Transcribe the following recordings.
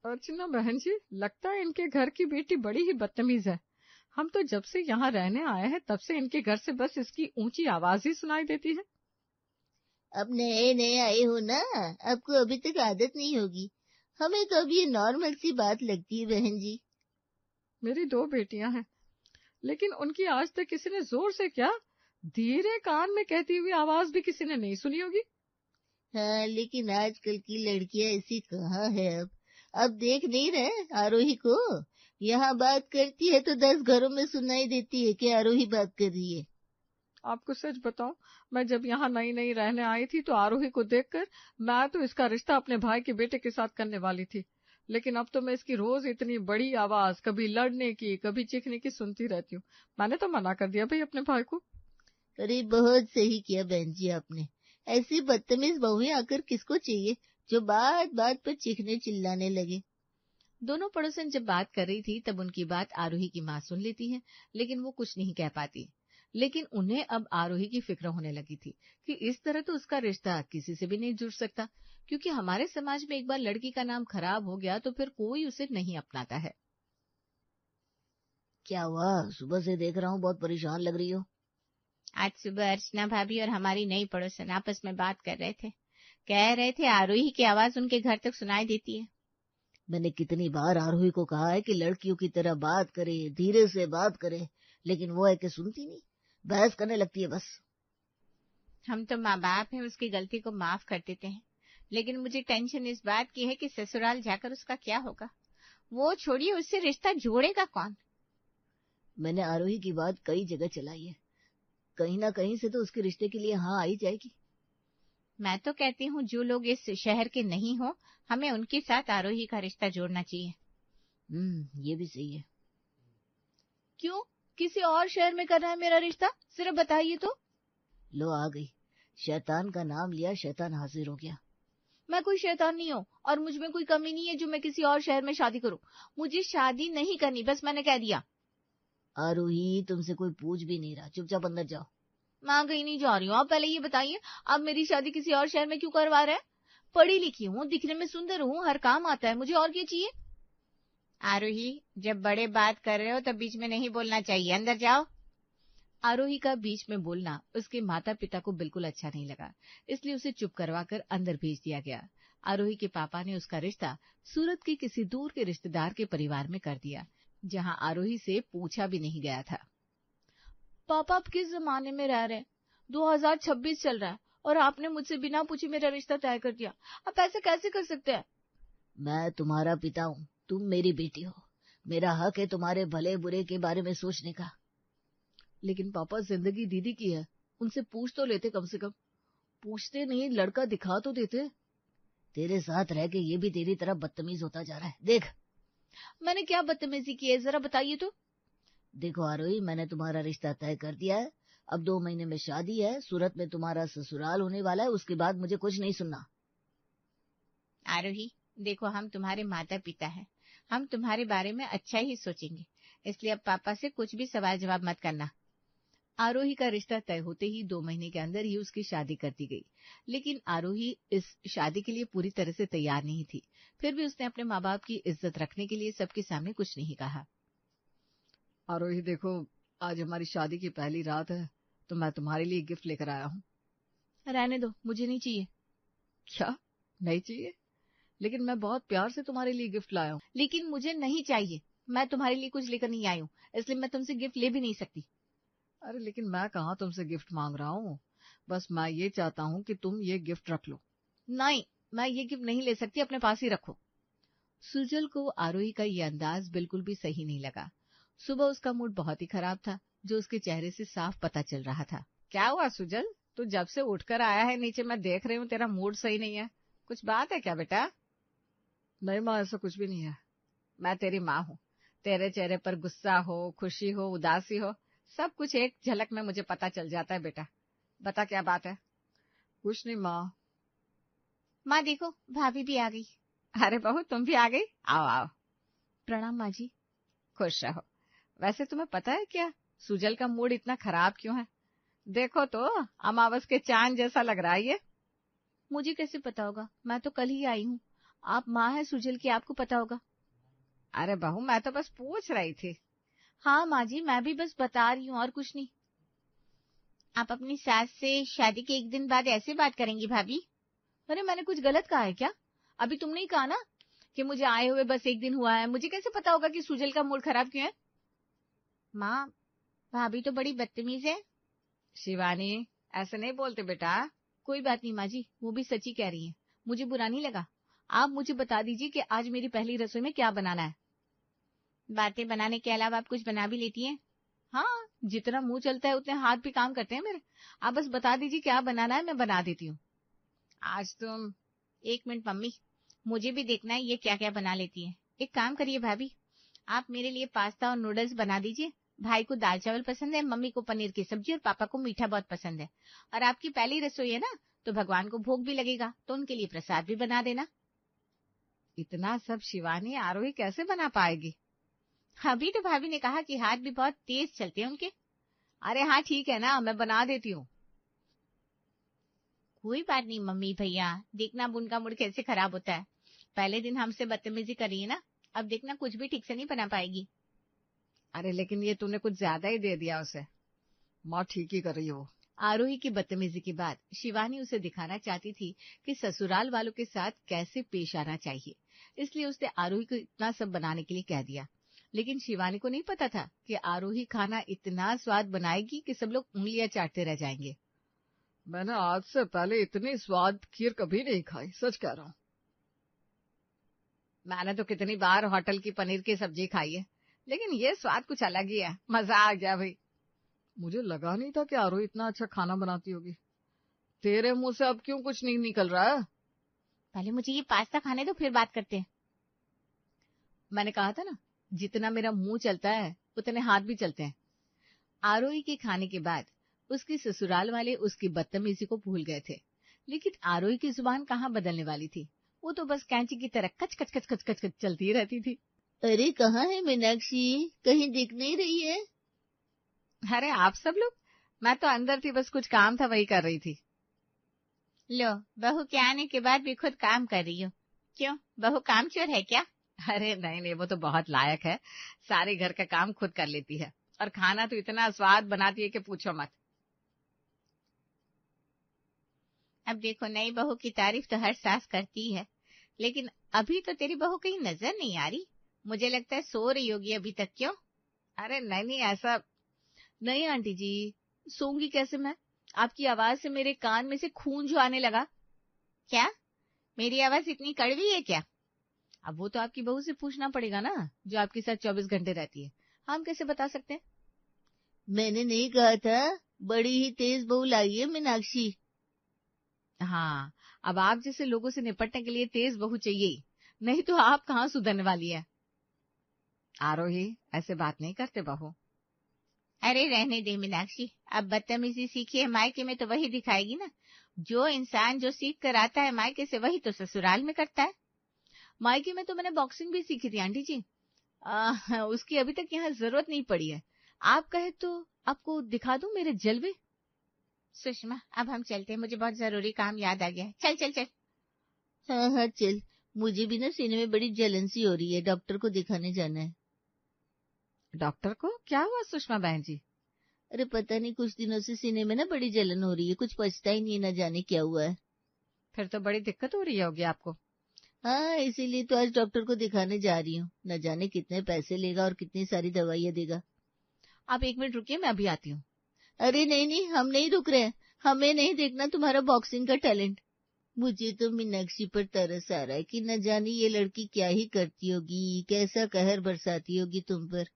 अर्चना बहन जी, लगता है इनके घर की बेटी बड़ी ही बदतमीज है। हम तो जब से यहाँ रहने आए हैं तब से इनके घर से बस इसकी ऊंची आवाज ही सुनाई देती है। अब नए नए आए हो ना, आपको अभी तक आदत नहीं होगी। हमें तो अब ये नॉर्मल सी बात लगती है बहन जी। मेरी 2 बेटियां हैं, लेकिन उनकी आज तक किसी ने जोर से क्या, धीरे कान में कहती हुई आवाज भी किसी ने नहीं सुनी होगी। हाँ, लेकिन आजकल की लड़कियां ऐसी कहाँ है अब देख नहीं रहे आरोही को। यहाँ बात करती है तो 10 घरों में सुनाई देती है कि आरोही बात कर रही है। आपको सच बताऊं, मैं जब यहाँ नई नई रहने आई थी तो आरोही को देखकर मैं तो इसका रिश्ता अपने भाई के बेटे के साथ करने वाली थी, लेकिन अब तो मैं इसकी रोज इतनी बड़ी आवाज, कभी लड़ने की कभी चीखने की सुनती रहती हूँ। मैंने तो मना कर दिया भाई अपने भाई को। अरे बहुत सही किया बहन जी आपने। ऐसी बदतमीज बहुएं आकर किसको चाहिए जो बात बात पर चीखने चिल्लाने लगे। दोनों पड़ोसन जब बात कर रही थी तब उनकी बात आरोही की माँ सुन लेती है, लेकिन वो कुछ नहीं कह पाती। लेकिन उन्हें अब आरोही की फिक्र होने लगी थी कि इस तरह तो उसका रिश्ता किसी से भी नहीं जुड़ सकता, क्योंकि हमारे समाज में एक बार लड़की का नाम खराब हो गया तो फिर कोई उसे नहीं अपनाता है। क्या हुआ, सुबह से देख रहा हूँ बहुत परेशान लग रही हो। आज सुबह अर्चना भाभी और हमारी नई पड़ोसन आपस में बात कर रहे थे। कह रहे थे आरोही की आवाज उनके घर तक सुनाई देती है। मैंने कितनी बार आरोही को कहा है कि लड़कियों की तरह बात करे, धीरे से बात करे, लेकिन वो है कि सुनती नहीं, बहस करने लगती है बस। हम तो माँ बाप हैं, उसकी गलती को माफ कर देते हैं, लेकिन मुझे टेंशन इस बात की है कि ससुराल जाकर उसका क्या होगा। वो छोड़िए, उससे रिश्ता जोड़ेगा कौन। मैंने आरोही की बात कई जगह चलाई है, कहीं ना कहीं से तो उसके रिश्ते के लिए हाँ आई जाएगी। मैं तो कहती हूँ जो लोग इस शहर के नहीं हो, हमें उनके साथ आरोही का रिश्ता जोड़ना चाहिए। ये भी सही है। क्यों, किसी और शहर में करना है मेरा रिश्ता, सिर्फ बताइए तो। लो आ गई, शैतान का नाम लिया, शैतान हाजिर हो गया। मैं कोई शैतान नहीं हूँ और मुझ में कोई कमी नहीं है जो मैं किसी और शहर में शादी करूँ। मुझे शादी नहीं करनी, बस मैंने कह दिया। आरोही तुमसे कोई पूछ भी नहीं रहा, चुपचाप अंदर जाओ। मैं कहीं नहीं जा रही हूँ, आप पहले ये बताइए, आप मेरी शादी किसी और शहर में क्यों करवा रहे हैं। पढ़ी लिखी हूँ, दिखने में सुंदर हूँ, हर काम आता है मुझे, और क्या चाहिए। आरोही, जब बड़े बात कर रहे हो तब बीच में नहीं बोलना चाहिए, अंदर जाओ। आरोही का बीच में बोलना उसके माता पिता को बिल्कुल अच्छा नहीं लगा, इसलिए उसे चुप करवाकर अंदर भेज दिया गया। आरोही के पापा ने उसका रिश्ता सूरत के किसी दूर के रिश्तेदार के परिवार में कर दिया, जहां आरोही से पूछा भी नहीं गया था। पापा, आप किस जमाने में रह रहे हैं? 2026 चल रहा है और आपने मुझसे बिना पूछे मेरा रिश्ता तय कर दिया। आप ऐसे कैसे कर सकते हैं? मैं तुम्हारा पिता हूँ, तुम मेरी बेटी हो, मेरा हक है तुम्हारे भले बुरे के बारे में सोचने का। लेकिन पापा, जिंदगी दीदी की है, उनसे पूछ तो लेते, कम से कम। पूछते नहीं, लड़का दिखा तो देते। तेरे साथ रह के ये भी तेरी तरह बदतमीज होता जा रहा है, देख। मैंने क्या बदतमीजी की है, जरा बताइए तो। देखो आरोही, मैंने तुम्हारा रिश्ता तय कर दिया है, अब 2 महीने में शादी है, सूरत में तुम्हारा ससुराल होने वाला है, उसके बाद मुझे कुछ नहीं सुनना। आरोही, देखो, हम तुम्हारे माता पिता हैं, हम तुम्हारे बारे में अच्छा ही सोचेंगे, इसलिए अब पापा से कुछ भी सवाल जवाब मत करना। आरोही का रिश्ता तय होते ही 2 महीने के अंदर ही उसकी शादी कर दी गई, लेकिन आरोही इस शादी के लिए पूरी तरह से तैयार नहीं थी। फिर भी उसने अपने माँ बाप की इज्जत रखने के लिए सबके सामने कुछ नहीं कहा। आरोही देखो, आज हमारी शादी की पहली रात है, तो मैं तुम्हारे लिए गिफ्ट लेकर आया हूँ। रहने दो, मुझे नहीं चाहिए। क्या नहीं चाहिए? लेकिन मैं बहुत प्यार से तुम्हारे लिए गिफ्ट लाया हूँ। लेकिन मुझे नहीं चाहिए, मैं तुम्हारे लिए कुछ लेकर नहीं आई हूँ, इसलिए मैं तुमसे गिफ्ट ले भी नहीं सकती। अरे लेकिन मैं कहाँ तुमसे गिफ्ट मांग रहा हूँ, बस मैं ये चाहता हूँ कि तुम ये गिफ्ट रख लो। नहीं, मैं ये गिफ्ट नहीं ले सकती, अपने पास ही रखो। सुजल को आरोही का ये अंदाज बिल्कुल भी सही नहीं लगा। सुबह उसका मूड बहुत ही खराब था, जो उसके चेहरे से साफ पता चल रहा था। क्या हुआ सुजल, तू जब से उठकर आया है नीचे, मैं देख रही हूँ तेरा मूड सही नहीं है। कुछ बात है क्या बेटा? नहीं माँ, ऐसा कुछ भी नहीं है। मैं तेरी माँ हूँ, तेरे चेहरे पर गुस्सा हो, खुशी हो, उदासी हो, सब कुछ एक झलक में मुझे पता चल जाता है बेटा। बता क्या बात है। कुछ नहीं माँ। माँ देखो, भाभी भी आ गई। अरे बहू, तुम भी आ गई, आओ आओ। प्रणाम माँ जी। खुश रहो। वैसे तुम्हें पता है क्या, सुजल का मूड इतना खराब क्यों है? देखो तो, अमावस के चांद जैसा लग रहा है ये। मुझे कैसे पता होगा, मैं तो कल ही आई हूँ। आप माँ है सुजल की, आपको पता होगा। अरे बहू, मैं तो बस पूछ रही थी। हाँ माँ जी, मैं भी बस बता रही हूँ और कुछ नहीं। आप अपनी सास से शादी के एक दिन बाद ऐसे बात करेंगी भाभी? अरे मैंने कुछ गलत कहा है क्या? अभी तुमने ही कहा ना कि मुझे आए हुए बस एक दिन हुआ है, मुझे कैसे पता होगा कि सुजल का मूड खराब क्यों है? माँ, भाभी तो बड़ी बदतमीज है। शिवानी, ऐसे नहीं बोलते बेटा। कोई बात नहीं माँ जी, वो भी सच्ची कह रही है, मुझे बुरा नहीं लगा। आप मुझे बता दीजिए कि आज मेरी पहली रसोई में क्या बनाना है। बातें बनाने के अलावा आप कुछ बना भी लेती हैं? हाँ, जितना मुंह चलता है उतने हाथ भी काम करते हैं मेरे। आप बस बता दीजिए क्या बनाना है, मैं बना देती हूँ। आज तुम... एक मिनट मम्मी, मुझे भी देखना है ये क्या क्या बना लेती है। एक काम करिए भाभी, आप मेरे लिए पास्ता और नूडल्स बना दीजिए। भाई को दाल चावल पसंद है, मम्मी को पनीर की सब्जी और पापा को मीठा बहुत पसंद है। और आपकी पहली रसोई है ना, तो भगवान को भोग भी लगेगा, तो उनके लिए प्रसाद भी बना देना। इतना सब शिवानी आरोही कैसे बना पाएगी? अभी तो भाभी ने कहा कि हाथ भी बहुत तेज चलते हैं उनके। अरे हाँ ठीक है ना, मैं बना देती हूँ। कोई बात नहीं मम्मी भैया, देखना अब उनका मूड कैसे खराब होता है। पहले दिन हमसे बदतमीजी करी है ना, अब देखना कुछ भी ठीक से नहीं बना पाएगी। अरे लेकिन ये तूने कुछ ज्यादा ही दे दिया उसे। माँ ठीक ही कर रही हो। आरोही की बदतमीजी के बाद शिवानी उसे दिखाना चाहती थी कि ससुराल वालों के साथ कैसे पेश आना चाहिए, इसलिए उसने आरोही को इतना सब बनाने के लिए कह दिया। लेकिन शिवानी को नहीं पता था कि आरोही खाना इतना स्वाद बनाएगी कि सब लोग उंगलियां चाटते रह जाएंगे। मैंने आज से पहले इतनी स्वाद खीर कभी नहीं खाई, सच कह रहा हूँ। मैंने तो कितनी बार होटल की पनीर की सब्जी खाई है, लेकिन ये स्वाद कुछ अलग ही है। मजा आ गया भाई। मुझे लगा नहीं था कि आरोही इतना अच्छा खाना बनाती होगी। तेरे मुंह से अब क्यों कुछ नहीं निकल रहा है? पहले मुझे ये पास्ता खाने दो, फिर बात करते हैं। मैंने कहा था ना, जितना मेरा मुंह चलता है उतने हाथ भी चलते हैं। आरोही के खाने के बाद उसकी ससुराल वाले उसकी बदतमीजी को भूल गए थे, लेकिन आरोही की जुबान कहाँ बदलने वाली थी। वो तो बस कैंची की तरह कच कच कच कच कच कच चलती रहती थी। अरे कहाँ है मीनाक्षी, कहीं दिख नहीं रही है? अरे आप सब लोग? मैं तो अंदर थी, बस कुछ काम था वही कर रही थी। लो, बहू के आने के बाद भी खुद काम कर रही हो। क्यों, बहू कामचोर है क्या? अरे नहीं नहीं, वो तो बहुत लायक है, सारे घर का काम खुद कर लेती है और खाना तो इतना स्वाद बनाती है कि पूछो मत। अब देखो, नई बहू की तारीफ तो हर सास करती है, लेकिन अभी तो तेरी बहू कहीं नजर नहीं आ रही। मुझे लगता है सो रही होगी अभी तक। क्यों? अरे नहीं नहीं, ऐसा नहीं आंटी जी, सोऊंगी कैसे मैं? आपकी आवाज से मेरे कान में से खून जो आने लगा। क्या मेरी आवाज इतनी कड़वी है क्या? अब वो तो आपकी बहू से पूछना पड़ेगा ना, जो आपके साथ 24 घंटे रहती है। हम कैसे बता सकते हैं? मैंने नहीं कहा था, बड़ी ही तेज बहू लाई है मीनाक्षी। हाँ, अब आप जैसे लोगों से निपटने के लिए तेज बहू चाहिए ही, नहीं तो आप कहाँ सुधरने वाली है। आरोही, ऐसे बात नहीं करते बहू। अरे रहने दे मीनाक्षी, अब बदतमीजी सीखी है मायके में तो वही दिखाएगी ना। जो इंसान जो सीख कर आता है मायके से, वही तो ससुराल में करता है। मायके में तो मैंने बॉक्सिंग भी सीखी थी आंटी जी। उसकी अभी तक यहाँ जरूरत नहीं पड़ी है। आप कहे तो आपको दिखा दूं मेरे जलवे। सुषमा, अब हम चलते हैं, मुझे बहुत जरूरी काम याद आ गया है। चल चल चल। हाँ हाँ चल, मुझे भी ना सीने में बड़ी जलन सी हो रही है, डॉक्टर को दिखाने जाना है। डॉक्टर को क्या हुआ सुषमा बहन जी? अरे पता नहीं, कुछ दिनों से सीने में ना बड़ी जलन हो रही है, कुछ पचता ही नहीं, न जाने क्या हुआ है। फिर तो बड़ी दिक्कत हो रही होगी आपको। हाँ, इसीलिए तो आज डॉक्टर को दिखाने जा रही हूँ। न जाने कितने पैसे लेगा और कितनी सारी दवाइयाँ देगा। आप 1 मिनट रुकिए, मैं अभी आती हूँ। अरे नहीं नहीं, हम नहीं रुक रहे हैं, हमें नहीं देखना तुम्हारा बॉक्सिंग का टैलेंट। मुझे तो मीनाक्षी पर तरस आ रहा है कि न जाने ये लड़की क्या ही करती होगी, कैसा कहर बरसाती होगी तुम पर।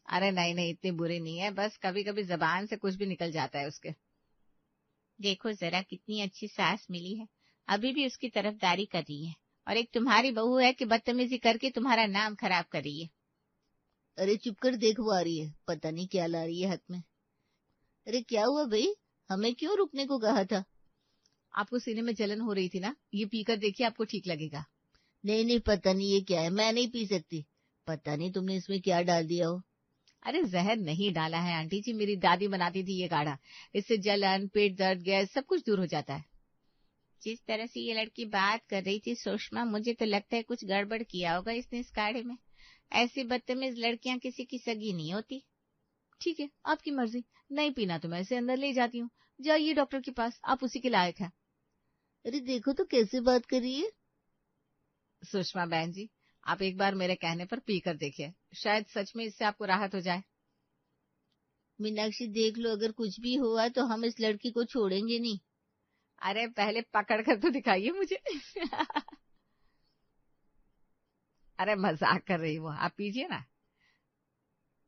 अरे नहीं नहीं, इतनी बुरी नहीं है, बस कभी कभी जबान से कुछ भी निकल जाता है उसके। देखो जरा कितनी अच्छी सास मिली है, अभी भी उसकी तरफदारी कर रही है, और एक तुम्हारी बहू है कि बदतमीजी करके तुम्हारा नाम खराब कर रही है। अरे चुप कर, देख वो आ रही है, पता नहीं क्या ला रही है हाथ में। अरे क्या हुआ भाई, हमें क्यों रुकने को कहा था? आपको सीने में जलन हो रही थी ना, ये पीकर देखिए, आपको ठीक लगेगा। नहीं नहीं, पता नहीं ये क्या है, मैं नहीं पी सकती। पता नहीं तुमने इसमें क्या डाल दिया हो। अरे जहर नहीं डाला है आंटी जी, मेरी दादी बनाती थी ये काढ़ा, इससे जलन, पेट दर्द, गैस सब कुछ दूर हो जाता है। जिस तरह से ये लड़की बात कर रही थी सुषमा, मुझे तो लगता है कुछ गड़बड़ किया होगा इसने इस काढ़े में। ऐसी बदतमीज लड़कियां किसी की सगी नहीं होती। ठीक है, आपकी मर्जी, नहीं पीना तो मैं इसे अंदर ले जाती हूँ। जाइए डॉक्टर के पास, आप उसी के लायक हैं। अरे देखो तो कैसे बात कर रही है। सुषमा बहन जी, आप एक बार मेरे कहने पर पी कर देखिए, शायद सच में इससे आपको राहत हो जाए। मीनाक्षी देख लो, अगर कुछ भी हुआ तो हम इस लड़की को छोड़ेंगे नहीं। अरे पहले पकड़ कर तो दिखाइए मुझे। अरे मजाक कर रही वो, आप पीजिए ना।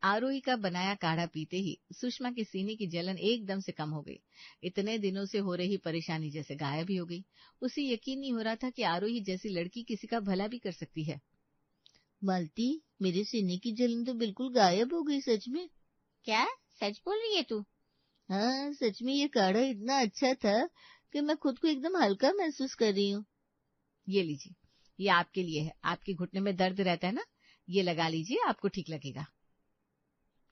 आरोही का बनाया काढ़ा पीते ही सुषमा के सीने की जलन एकदम से कम हो गई। इतने दिनों से हो रही परेशानी जैसे गायब ही हो गई। उसे यकीन नहीं हो रहा था कि आरोही जैसी लड़की किसी का भला भी कर सकती है। मालती, मेरे सीने की जलन तो बिल्कुल गायब हो गई, सच में। क्या सच बोल रही है तू? हाँ सच में, ये काढ़ा इतना अच्छा था कि मैं खुद को एकदम हल्का महसूस कर रही हूँ। ये लीजिए, ये आपके लिए है। आपके घुटने में दर्द रहता है ना, ये लगा लीजिए, आपको ठीक लगेगा।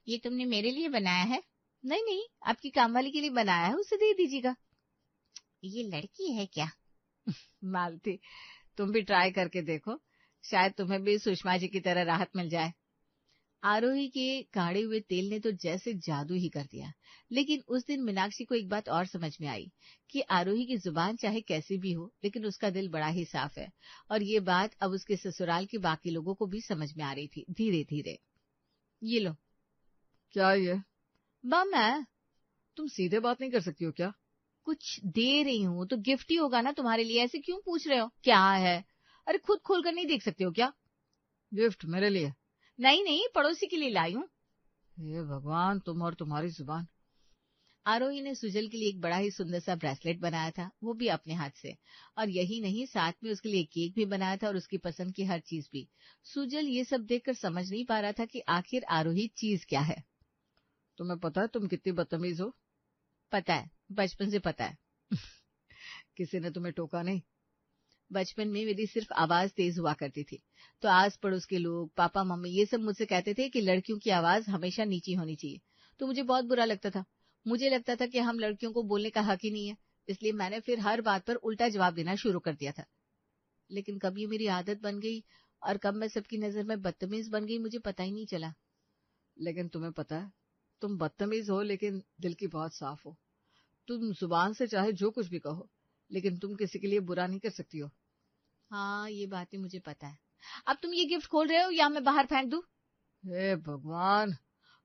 ये तुमने मेरे लिए बनाया है? नहीं नहीं, आपकी कामवाली के लिए बनाया है, उसे दे दीजिएगा। ये लड़की है क्या? मालती, तुम भी ट्राई करके देखो, शायद तुम्हें भी सुषमा जी की तरह राहत मिल जाए। आरोही के काढ़े हुए तेल ने तो जैसे जादू ही कर दिया। लेकिन उस दिन मीनाक्षी को एक बात और समझ में आई कि आरोही की जुबान चाहे कैसी भी हो, लेकिन उसका दिल बड़ा ही साफ है। और ये बात अब उसके ससुराल के बाकी लोगों को भी समझ में आ रही थी धीरे धीरे। ये लो। क्या ये? बम है, तुम सीधे बात नहीं कर सकती हो क्या? कुछ दे रही हूँ तो गिफ्ट ही होगा ना तुम्हारे लिए, ऐसे क्यों पूछ रहे हो क्या है? अरे खुद खोल कर नहीं देख सकते हो क्या? गिफ्ट मेरे लिए? नहीं नहीं, पड़ोसी के लिए लाई हूँ। हे भगवान, तुम और तुम्हारी जुबान। आरोही ने सुजल के लिए एक बड़ा ही सुंदर सा ब्रेसलेट बनाया था, वो भी अपने हाथ से। और यही नहीं, साथ में उसके लिए केक भी बनाया था और उसकी पसंद की हर चीज भी। सुजल ये सब देखकर समझ नहीं पा रहा था कि आखिर आरोही चीज क्या है। तुम्हें पता है तुम कितनी बदतमीज हो? पता है, बचपन से पता है। किसी ने तुम्हें टोका नहीं? बचपन में मेरी सिर्फ आवाज तेज हुआ करती थी, तो आस पड़ोस के लोग, पापा मम्मी, ये सब मुझसे कहते थे कि लड़कियों की आवाज हमेशा नीची होनी चाहिए। तो मुझे बहुत बुरा लगता था। मुझे लगता था कि हम लड़कियों को बोलने का हक ही नहीं है, इसलिए मैंने फिर हर बात पर उल्टा जवाब देना शुरू कर दिया था। लेकिन कब ये मेरी आदत बन गई और कब मैं सबकी नजर में बदतमीज बन गई, मुझे पता ही नहीं चला। लेकिन तुम्हें पता है, तुम बदतमीज हो लेकिन दिल की बहुत साफ हो। तुम जुबान से चाहे जो कुछ भी कहो, लेकिन तुम किसी के लिए बुरा नहीं कर सकती हो। हाँ, ये बातें मुझे पता है। अब तुम ये गिफ्ट खोल रहे हो या मैं बाहर फेंक दूं? हे भगवान,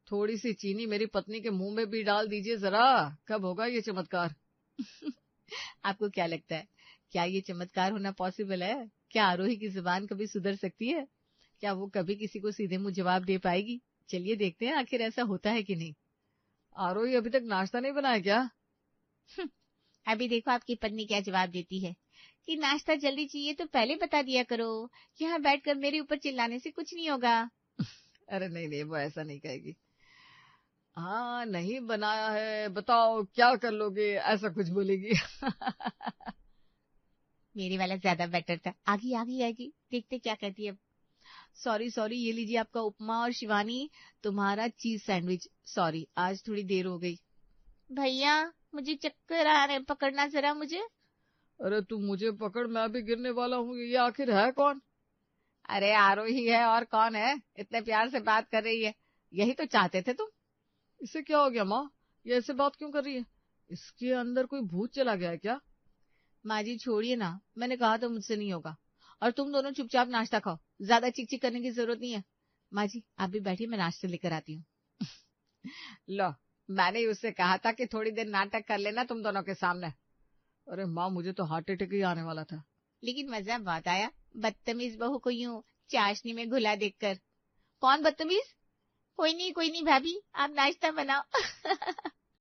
थोड़ी सी चीनी मेरी पत्नी के मुंह में भी डाल दीजिए जरा, कब होगा ये चमत्कार? आपको क्या लगता है, क्या ये चमत्कार होना पॉसिबल है? क्या आरोही की जुबान कभी सुधर सकती है? क्या वो कभी किसी को सीधे मुंह जवाब दे पाएगी? चलिए देखते हैं आखिर ऐसा होता है कि नहीं। आरोही अभी तक नाश्ता नहीं बनाया क्या? अभी देखो आपकी पत्नी क्या जवाब देती है कि नाश्ता जल्दी चाहिए तो पहले बता दिया करो, यहाँ बैठकर मेरे ऊपर चिल्लाने से कुछ नहीं होगा। अरे नहीं नहीं, वो ऐसा नहीं कहेगी। हाँ, नहीं बनाया है, बताओ क्या कर लोगे, ऐसा कुछ बोलेगी। मेरे वाला ज्यादा बेटर था, आगी आगी आगी, देखते क्या कहती है। सॉरी सॉरी, ये लीजिए आपका उपमा, और शिवानी तुम्हारा चीज सैंडविच। सॉरी, आज थोड़ी देर हो गई। भैया मुझे चक्कर आ रहे हैं, पकड़ना जरा मुझे। अरे तू मुझे पकड़, मैं भी गिरने वाला हूँ। ये आखिर है कौन? अरे आरोही है, और कौन है? इतने प्यार से बात कर रही है, यही तो चाहते थे तुम। इसे क्या हो गया माँ, ये ऐसे बात क्यों कर रही है? इसके अंदर कोई भूत चला गया है क्या? माँ जी छोड़िए ना, मैंने कहा तो मुझसे नहीं होगा। और तुम दोनों चुपचाप नाश्ता खाओ, ज्यादा चिक चिक करने की जरूरत नहीं है। माँ जी आप भी बैठिए, मैं नाश्ता लेकर आती हूँ। लो, मैंने उससे कहा था कि थोड़ी देर नाटक कर लेना तुम दोनों के सामने। अरे माँ, मुझे तो हार्ट अटैक ही आने वाला था। लेकिन मजा बहुत आया, बदतमीज बहू को यूं चाशनी में घुला देखकर। कौन बदतमीज? कोई नहीं भाभी, आप नाश्ता बनाओ।